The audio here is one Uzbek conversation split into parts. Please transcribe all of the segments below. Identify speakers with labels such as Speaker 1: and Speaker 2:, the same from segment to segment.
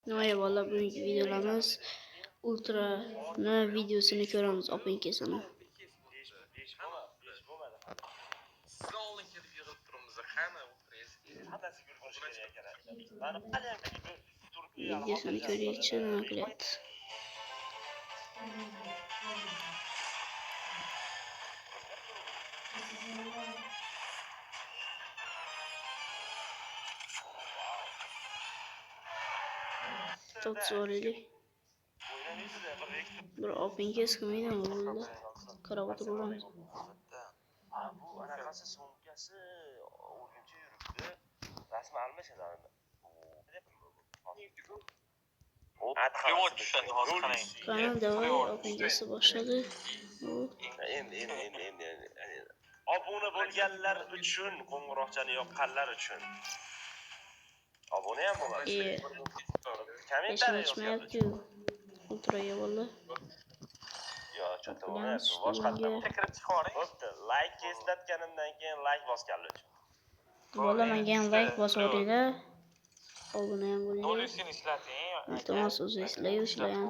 Speaker 1: Nima valla bugungi videolarimiz ultrani videosini ko'ramiz opa-ukasini. Videosini ko'raylikchi nima qilyapti. To'g'ri o'ylaylik. Bir opa-ukas qilmaydimi bo'ldi? Qarab o'tiramiz.
Speaker 2: Bu anaqasi so'mkasi o'rguncha yuribdi. Rasmi almashadi.
Speaker 1: Kanal davay opa-ukasi boshladi.
Speaker 2: Endi. Obuna bo'lganlar uchun, qo'ng'iroqchani yoqqanlar uchun. Obuna ham bo'ladi. Kommentariy
Speaker 1: yozmayapti. Ultraga bo'ldi.
Speaker 2: Yo, chatta bo'lyapti. Boshqatdan kirib chiqaring. Bo'pti. Like eslatganimdan keyin like bosganlar uchun.
Speaker 1: Bola menga ham like bosaveringlar. Obuna ham bo'ling.
Speaker 2: Dolisini ishlating.
Speaker 1: Iltimos o'zingizlar ishlang.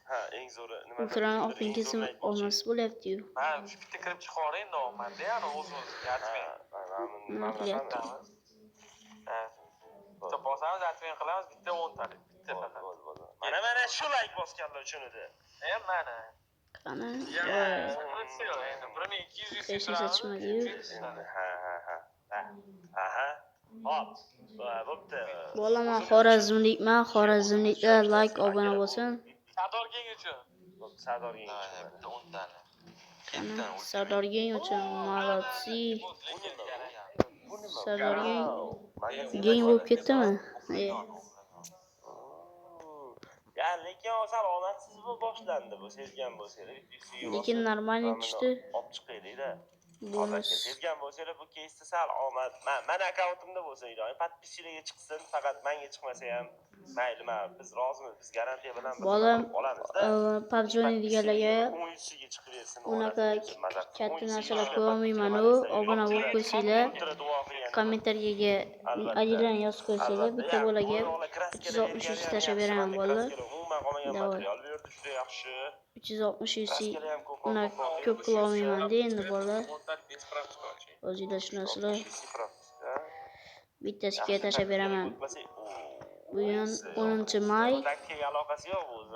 Speaker 2: Ha, eng zo'ri nima?
Speaker 1: Ultrani opa-ukasi olmasi bo'lyapti-yu.
Speaker 2: Ha, shu bitta kirib chiqaring nomanda, ya'ni o'z-o'ziga aytmang.
Speaker 1: Nima qilyapti?
Speaker 2: Ha. Bitta bosamiz, aytmang qilamiz, bitta 10 talik, bitta faqat. Mana shu like bosganlar uchun edi. Mana.
Speaker 1: Qani?
Speaker 2: Birini 200
Speaker 1: hech narsa tushmadi-yu.
Speaker 2: Aha. Hop. Bo'pti.
Speaker 1: Bolaman Xorazmliklar like obuna bo'lsin.
Speaker 2: Sardorgang uchun. Sardorgang uchun bitta 10 tani.
Speaker 1: Qani? Sardorgang uchun молодцы. Sardorgang gang bo'lib ketdimi?
Speaker 2: Ya lekin sal omadsiz boshlandi bu, sezgan bo'lsangiz.
Speaker 1: Lekin normalniy tushdi.
Speaker 2: Olib chiqaylik-da.
Speaker 1: Bonus.
Speaker 2: Sezgan bo'lsangiz bu keysda sal omad. Men akkauntimda bo'lsa iloyim, podpischilarga chiqsin, faqat menga chiqmasa ham mayli, biz rozimiz. Biz garantiya bilan
Speaker 1: bolam
Speaker 2: olamizda.
Speaker 1: PUBG o'ynaydiganlarga unaqa katta narsalar ko'rolmayman-u, obuna bo'lib qo'ysanglar, kommentariyaga ajlan yozib qo'ysanglar, bitta bolaga 360 tashlab beraman bolalar. Davay. 360 uni ko'p qila olmayman-da endi bolalar. O'zinglar tushunasizlar. Bittasiga tashlab beraman. Bugun 10-may,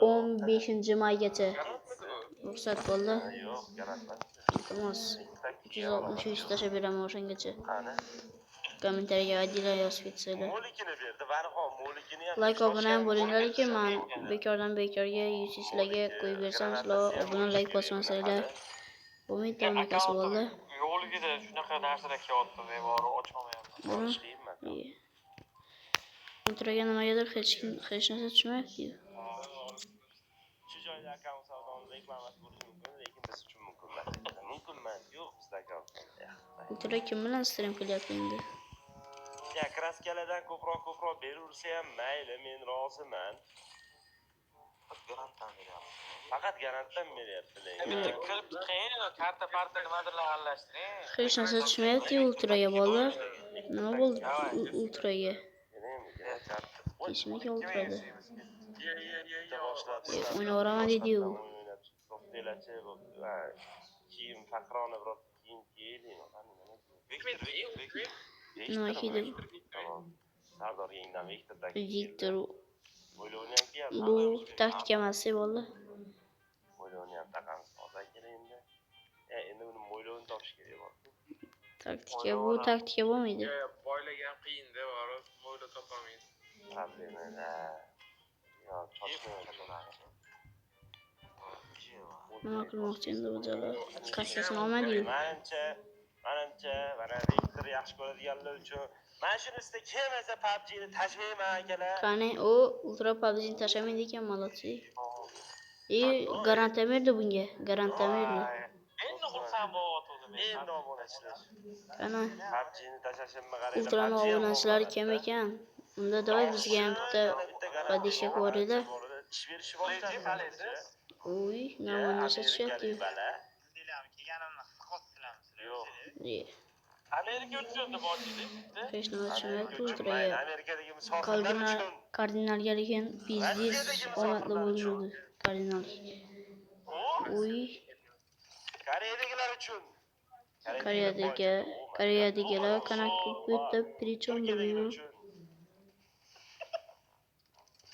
Speaker 1: 15-maygacha ruxsat bo'ldi. Iltimos 363 tashlab beraman o'shangacha. Kommentariyaga adila yozib ketsanglar. Like obuna ham bo'linglar, lekin men bekordan bekorga YouTube'larga qo'yib bersam, sizlar obuna like bosmasanglar bo'lmaydi, unaqasi bo'ldi.
Speaker 2: Yo'ligida shunaqa narsalar kelyapti, devori ochmayapman.
Speaker 1: Ultraga nimagadir hech narsa tushmayapti.
Speaker 2: Shu joyda akkaunt savdoni reklamasi bo'lishi mumkin, lekin biz uchun mumkin emas. Mumkin emas, yo'q bizda akkaunt.
Speaker 1: Ultra kim bilan stream qilyapti endi?
Speaker 2: Ya, kraskalardan ko'proq beraversa ham mayli, men roziman. Garantdan beryapti. Faqat garantdan beryapti, lekin. Kirib chiqing, karta nimadirlar aralashtiring.
Speaker 1: Hech narsa tushmayapti Ultraga bolalar. Nima bo'ldi Ultraga? Kechmika Ultrada. O'ynaveraman dedi-yu.
Speaker 2: Kiyim faqrona biror kiyim kiyaylik.
Speaker 1: Nima kiydi?
Speaker 2: Sardorgangdan
Speaker 1: Viktor. Bu taktika emas bo'ldi.
Speaker 2: Mo'ylovni ham taqamiz hozir kerak endi. Endi buni mo'ylovni topish kerak bor.
Speaker 1: Taktika bo'lmaydi.
Speaker 2: Boylagan qiyin-da, baribir mo'ylov topolmaydi. Problema. Yo,
Speaker 1: Nima qilmoqchi endi o'jalar? Kassasini olmadi-yu.
Speaker 2: Manimcha, mana Viktor yaxshi ko'radiganlar uchun mana shunisida kelmasa PUBG'ni tashlayman akalar.
Speaker 1: Qani, u Ultra PUBG'ni tashlamaydi ekan, молодцы. Garantiya berdi bunga, garantiya berdi.
Speaker 2: Endi xursand bo'lyapti. Endi obunachilar.
Speaker 1: Qani,
Speaker 2: PUBG'ni tashlashimni qarang.
Speaker 1: Ultrani obunachilari kim ekan? Unda davay bizga ham bitta podishka ko'ringlar.
Speaker 2: Ish berishi boshlanadi.
Speaker 1: Uy, nima narsa tushyapti-yu.
Speaker 2: Yo'q. Amerika uchun deb ochdik.
Speaker 1: hech nima tushunmay
Speaker 2: Amerika uchun,
Speaker 1: kuldiraya.
Speaker 2: Amerikadagi musofirlar uchun.
Speaker 1: Kardinalga lekin biznes omadli bo'ldi. Kardinal. Uy,
Speaker 2: Koreyadagilar uchun.
Speaker 1: Koreyadagilar qanaqa bitta prichon bilmayman.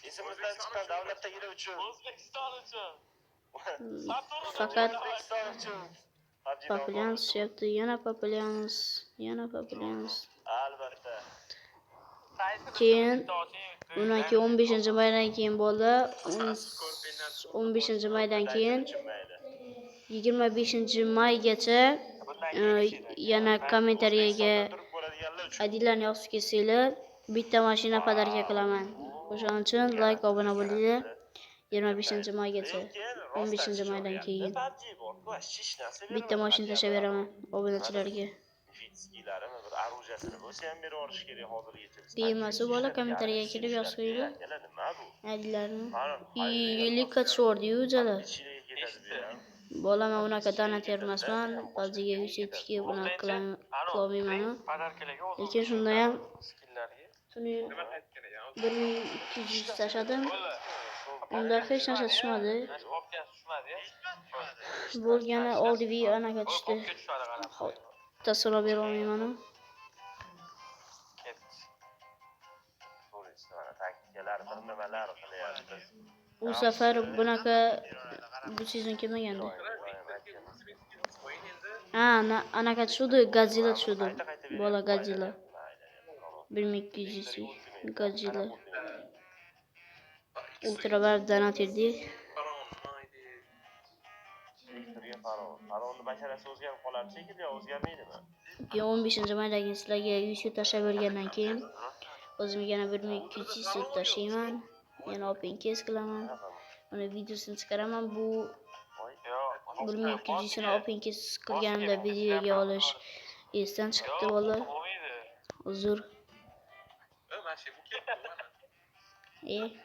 Speaker 2: Esimizdan chiqqan davlatdagilar uchun. O'zbekiston uchun.
Speaker 1: Faqat
Speaker 2: O'zbekiston uchun.
Speaker 1: Papulyans yaptı. Yana Papulyans.
Speaker 2: Albatta.
Speaker 1: Keyin undan keyin 15-maydan keyin bo'ldi. 15-maydan keyin 25-maygacha yana kommentariyaga adillarni yozib kelsanglar bitta mashina podarka qilaman. O'shaning uchun like obuna bo'linglar. 25-maygacha 15-maydan keyin bitta mashina tashlab beraman obunachilarga.
Speaker 2: Bir arujasini bo'lsa ham berib yuborish kerak hozirgacha.
Speaker 1: Bilmasa bola kommentariyaga kirib yozib qo'yinglar. Adillarni. Yillikka tushordi-yu jala. Bola men unaqa donat bermasman. Baljiga yuksekga bunaqa qilolmayman. Lekin shunda ham shuni 1200 tashladim. Unda hech narsa tushmadi. Bo'lgani oldiviy anaqa tushdi. Tasavvur bera olmayman. U safar bunaqa bu sezon kelmagandi. Anaqa tushdi, Godzilla tushdi. Bola Godzilla. 1200 Godzilla. Ultra bar donat berdi.
Speaker 2: Faronni basharasi o'zgarib qolardi shekilli, o'zgarmaydimi?
Speaker 1: 15-maydagi sizlarga 100 tashlab bergandan keyin o'zim yana 1200 tashlayman. Yana open case qilaman. Uni videosini chiqaraman. Bu 1200 ni open case qilganimda videoga olish esdan chiqibdi bola. Uzr.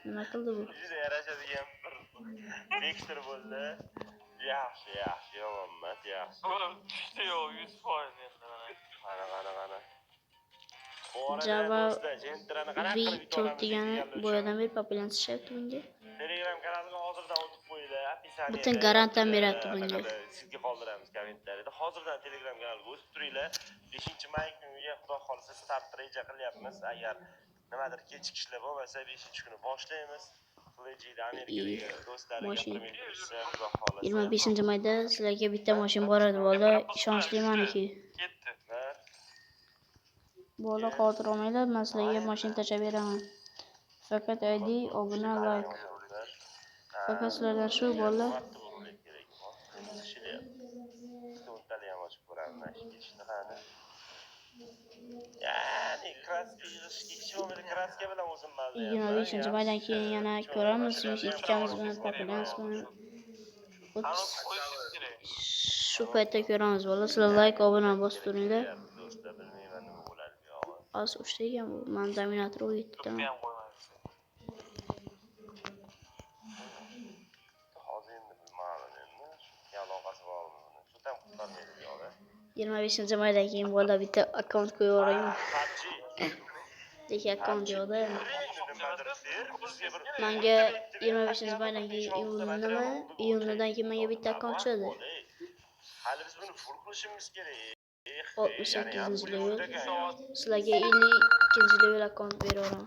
Speaker 1: Nima qildi bu?
Speaker 2: Juda yarashadigan bir vektor bo'ldi. Yaxshi, yomon emas, yaxshi. Tushdi yo'q 100% endi mana.
Speaker 1: Java V4 degani boyadan beri populyans ishlayapti bunga.
Speaker 2: Telegram kanaliga hozirdan o'tib qo'yinglar.
Speaker 1: Butun garantiyam beradi bunga.
Speaker 2: Sizga qoldiramiz kommentariyada. Hozirdan Telegram kanaliga o'tib turinglar. 5-may kuniga xudo xolisa start reja qilyapmiz. Agar nimadir kechikishlar bo'lmasa 5-kuni boshlaymiz.
Speaker 1: Mashina 25-mayda sizlarga bitta mashina boradi bola, ishonchlimanki. Bola xavotir olmanglar, men sizlarga mashina tashlab beraman. Faqat ID, obuna, like. Faqat sizlardan shu bola.
Speaker 2: Yani kraska bilan o'zim mazza.
Speaker 1: 25-maydan keyin yana ko'ramiz, 102 kamiz bilan populyans bilan. Shu paytda ko'ramiz bola. Sizlar like, obuna bosib turinglar. Az ushlaygan bu. Men dominator o'yitdim.
Speaker 2: Hozir endi bilmadim endi. Shu aloqasi bormi buni? Shu ham qutqarmaydi yo'q-da.
Speaker 1: 25-maydan keyin bola bitta akkaunt qo'yib yuboraymi? Lekin akkaunt yo'q-da. Menga 25-maydan keyin iyundan keyin menga bitta akkaunt tushadi.
Speaker 2: Hali biz buni full qilishimiz kerak.
Speaker 1: 68-level. Sizlarga 52-level akkaunt beraman.